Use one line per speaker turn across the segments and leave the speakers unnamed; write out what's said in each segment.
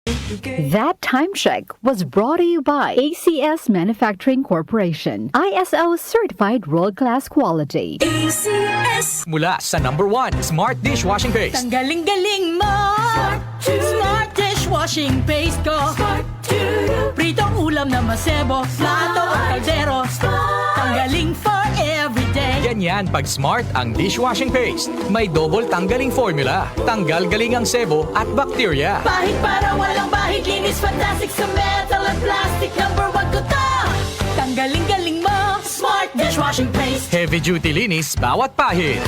That time check was brought to you by ACS Manufacturing Corporation, ISO certified world-class quality.
ACS.
Mula sa number 1 Smart Dishwashing Paste.
Ang galing-galing mo. Smart dishwashing paste ko. Pritong ulam na masebo, plato o kaldero. Tanggaling for everyday.
Ganyan pag Smart ang dishwashing paste. May double tanggaling formula. Tanggal galing ang sebo at bakterya.
Bahid para walang bahid, linis fantastic sa metal at plastic. Number 1 ko to. Tanggaling-galing mo. Smart dishwashing paste.
Heavy duty linis bawat pahid.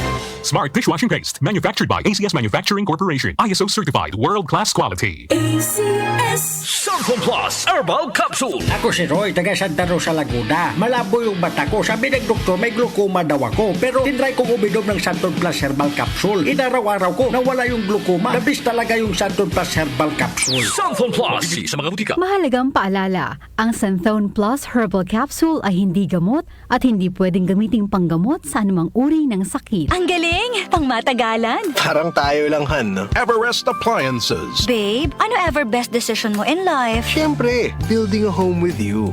Smart Dishwashing Paste, manufactured by ACS Manufacturing Corporation, ISO certified, world-class quality.
ACS.
Santon Plus Herbal Capsule.
Ako si Roy, taga Santa Rosa, Laguna. Malabo yung mata ko. Sabi ng doktor, may glaucoma daw ako. Pero tinry kong uminom ng Santon Plus Herbal Capsule. Inaraw-araw ko, nawala yung glaucoma. Nabis talaga yung Santon Plus Herbal Capsule.
Santon Plus. Sa mga butika.
Mahalagang paalala, ang Santhone Plus Herbal Capsule ay hindi gamot at hindi pwedeng gamiting panggamot sa anumang uri ng sakit.
Ang galing! Pang matagalan.
Parang tayo lang, Han, no?
Everest Appliances.
Babe, ano ever best decision mo in life?
Siyempre, building a home with you.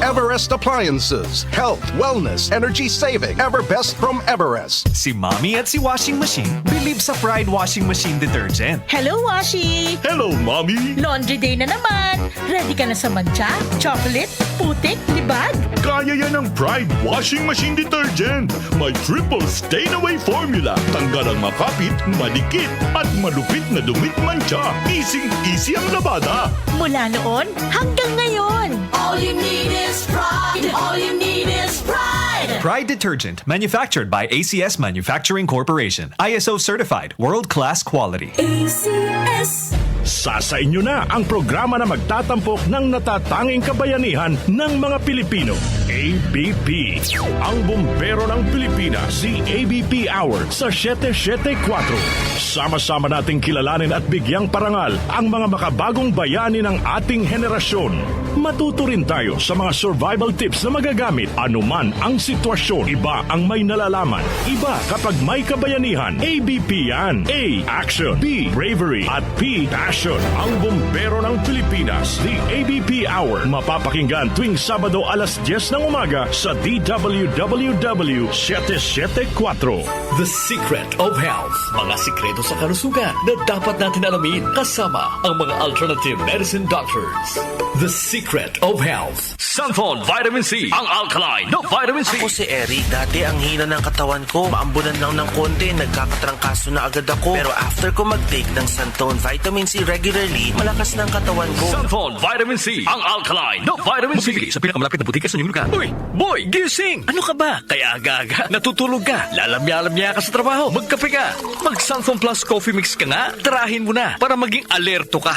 Everest Appliances. Health, wellness, energy saving. Everbest from Everest.
Si Mommy at si Washing Machine believe sa Pride Washing Machine Detergent.
Hello, Washi!
Hello, Mommy.
Laundry day na naman. Ready ka na sa mancha, chocolate, putik, libag?
Kaya yan ng Pride Washing Machine Detergent. May triple stain-away formula. Tanggal ang makapit, madikit, at malupit na dumit mancha. Easy ang labada.
Mula noon hanggang ngayon. All you need is pride. All you need is pride.
Pride Detergent, manufactured by ACS Manufacturing Corporation. ISO certified, world-class quality.
ACS.
Sa inyo na ang programa na magtatampok ng natatanging kabayanihan ng mga Pilipino. ABP. Ang bumbero ng Pilipinas, si ABP Hour sa 774. Sama-sama nating kilalanin at bigyang parangal ang mga makabagong bayani ng ating henerasyon. Matuto rin tayo sa mga survival tips na magagamit anuman ang sitwasyon. Iba ang may nalalaman. Iba kapag may kabayanihan. ABP yan. A. Action. B. Bravery. At P. Passion. Ang bumbero ng Pilipinas, the ABP Hour. Mapapakinggan tuwing Sabado alas 10 ng umaga sa DWWW 774.
The Secret of Health. Mga sikreto sa kalusugan na dapat natin alamin kasama ang mga alternative medicine doctors. The Secret of Health.
Santon Vitamin C. Ang alkaline na vitamin C.
Ako si Eric. Dati ang hina ng katawan ko. Maambunan lang ng konti. Nagkakatrangkaso na agad ako. Pero after ko mag-take ng Santon Vitamin C regularly, malakas ng katawan ko.
Santon Vitamin C. Ang alkaline na vitamin C.
Mabibili sa pinakamalapit na butika sa inyong lugar.
Uy, boy, gising!
Ano ka ba? Kaya aga-aga, natutulog ka, lalamya-lamya ka sa trabaho, magkape ka. Mag Santon Plus Coffee Mix ka nga, tirahin mo na para maging alerto ka.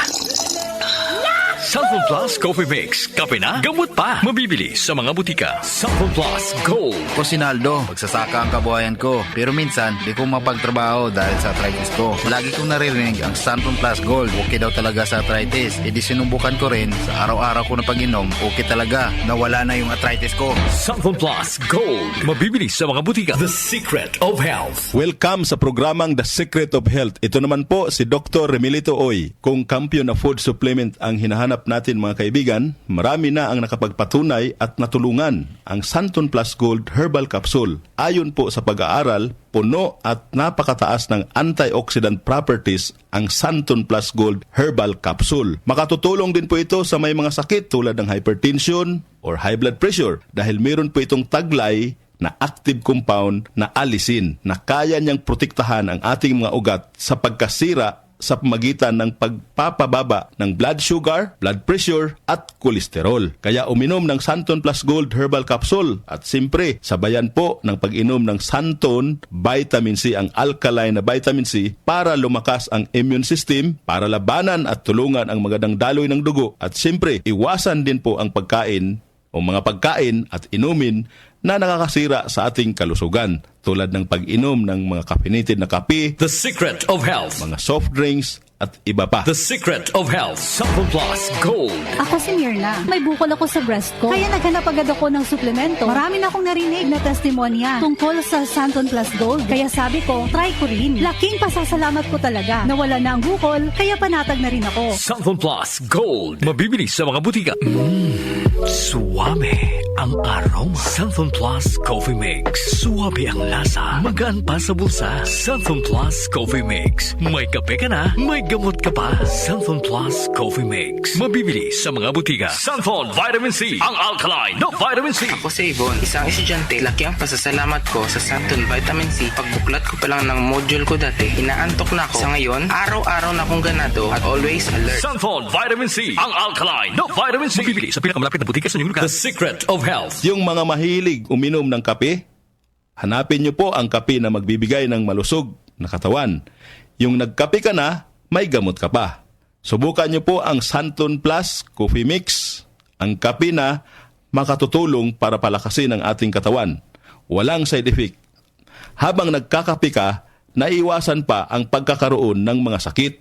Santon Plus Coffee Mix. Kape na, gamot pa. Mabibili sa mga butika. Santon Plus Gold.
Ako si Naldo, magsasaka ang kabuhayan ko. Pero minsan, di ko mapagtrabaho dahil sa arthritis ko. Lagi kong naririnig ang Santon Plus Gold. Okay daw talaga sa arthritis. E di sinubukan ko rin. Sa araw-araw ko na pag-inom, okay talaga. Nawala na yung arthritis ko.
Santon Plus Gold. Mabibili sa mga butika. The Secret of Health.
Welcome sa programang The Secret of Health. Ito naman po si Dr. Remilito Oy. Kung kampiyon na food supplement ang hinahanap natin mga kaibigan, marami na ang nakapagpatunay at natulungan ang Santon Plus Gold Herbal Capsule. Ayon po sa pag-aaral, puno at napakataas ng antioxidant properties ang Santon Plus Gold Herbal Capsule. Makatutulong din po ito sa may mga sakit tulad ng hypertension or high blood pressure dahil meron po itong taglay na active compound na alisin na kaya niyang protektahan ang ating mga ugat sa pagkasira sa pamagitan ng pagpapababa ng blood sugar, blood pressure at kolesterol. Kaya uminom ng Santon Plus Gold Herbal Capsule at siyempre sabayan po ng pag-inom ng Santon Vitamin C, ang alkaline na vitamin C para lumakas ang immune system, para labanan at tulungan ang magandang daloy ng dugo at siyempre iwasan din po ang pagkain o mga pagkain at inumin na nakakasira sa ating kalusugan tulad ng pag-inom ng mga caffeinated na kape,
The Secret of Health,
mga soft drinks at iba pa.
The Secret of Health, Santon Plus Gold.
Ako si Mirna. May bukol ako sa breast ko. Kaya naghanap agad ako ng suplemento. Marami na akong narinig na testimonya tungkol sa Santon Plus Gold. Kaya sabi ko, try ko rin. Laking pasasalamat ko talaga. Nawala na ang bukol, kaya panatag na rin ako.
Santon Plus Gold. Mabibili sa mga butika. Suwame ang aroma. Santon Plus Coffee Mix. Suwabe ang lasa. Magaan pa sa bulsa. Santon Plus Coffee Mix. May kape ka na, may gamot ka pa. Santon Plus Coffee Mix. Mabibili sa mga butika. Santon Vitamin C. Ang alkaline na vitamin C.
Ako si Ibon, isang estudyante. Laki ang pasasalamat ko sa Santon Vitamin C. Pagbuklat ko pa lang ng module ko dati, inaantok na ako. Sa ngayon, araw-araw na akong ganado at always alert.
Santon Vitamin C. Ang alkaline na vitamin C. Mabibili sa pinakamalapit na butika sa inyong lugar. The Secret of Health.
Yung mga mahilig uminom ng kape, hanapin nyo po ang kape na magbibigay ng malusog na katawan. Yung nagkape ka na, may gamot ka pa. Subukan nyo po ang Santon Plus Coffee Mix, ang kape na makatutulong para palakasin ang ating katawan. Walang side effect. Habang nagkakape ka, naiwasan pa ang pagkakaroon ng mga sakit,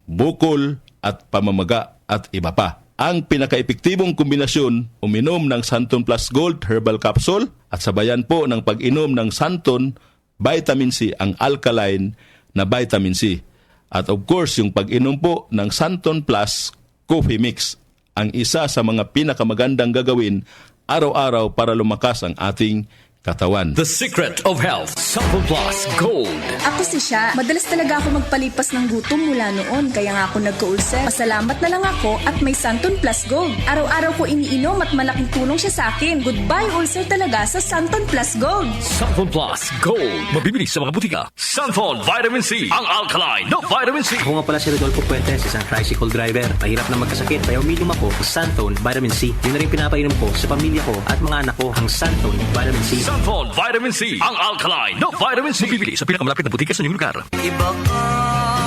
bukol at pamamaga at iba pa. Ang pinaka-epektibong kombinasyon, uminom ng Santon Plus Gold Herbal Capsule at sabayan po ng pag-inom ng Santon Vitamin C, ang alkaline na vitamin C. At of course, yung pag-inom po ng Santon Plus Coffee Mix, ang isa sa mga pinakamagandang gagawin araw-araw para lumakas ang ating katawan.
The Secret of Health, Santon Plus Gold.
Ako si Sha. Madalas talaga ako magpalipas ng gutom mula noon, kaya nga ako nagka-ulcer. Pasalamat na lang ako at may Santon Plus Gold. Araw-araw ko iniinom at malaking tulong siya sa akin. Goodbye ulcer talaga sa Santon Plus Gold.
Santon Plus Gold. Mabibili sa mga butika. Santon Vitamin C. Ang alkaline na vitamin C.
Ako nga pala si Rodolfo Puentes, isang tricycle driver. Mahirap na magkasakit, kaya uminom ako ng Santon Vitamin C. Yun na rin pinapainom ko sa pamilya ko at mga anak ko ang Santon Vitamin C.
Santon Vitamin C. Ang alkaline na vitamin C. Mabibili sa pinakamalapit na butika sa inyong lugar.
Iba ka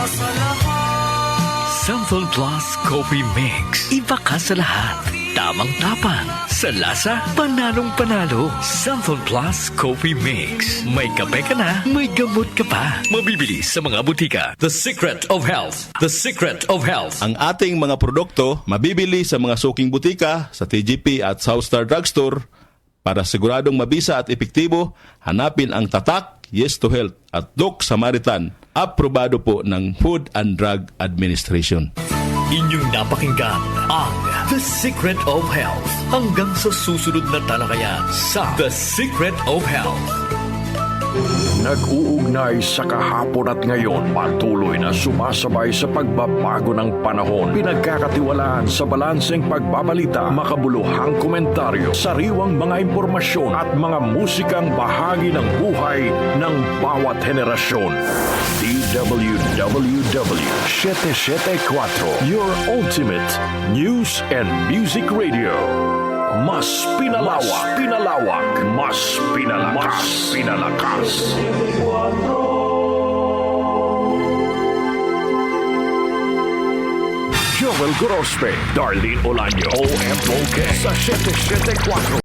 sa lahat.
Santon Plus Coffee Mix. Iba ka sa lahat. Tamang-tapang. Sa lasa, panalong-panalo. Santon Plus Coffee Mix. May kape ka na, may gamot ka pa. Mabibili sa mga butika. The Secret of Health. The Secret of Health.
Ang ating mga produkto mabibili sa mga suking butika, sa TGP at Southstar Drugstore. Para siguradong mabisa at epektibo, hanapin ang tatak Yes to Health at Doc Samaritan. Aprobado po ng Food and Drug Administration.
Inyong napakinggan ang The Secret of Health. Hanggang sa susunod na talakayan sa The Secret of Health.
Nag-uugnay sa kahapon at ngayon, patuloy na sumasabay sa pagbabago ng panahon. Pinagkakatiwalaan sa balanseng pagbabalita, makabuluhang komentaryo, sariwang mga impormasyon at mga musikang bahagi ng buhay ng bawat henerasyon. DWWW 774, your ultimate news and music radio. Mas pinalawak, mas pinalakas. Joel Gorospe, Darlene Olaño, OMOK sa 774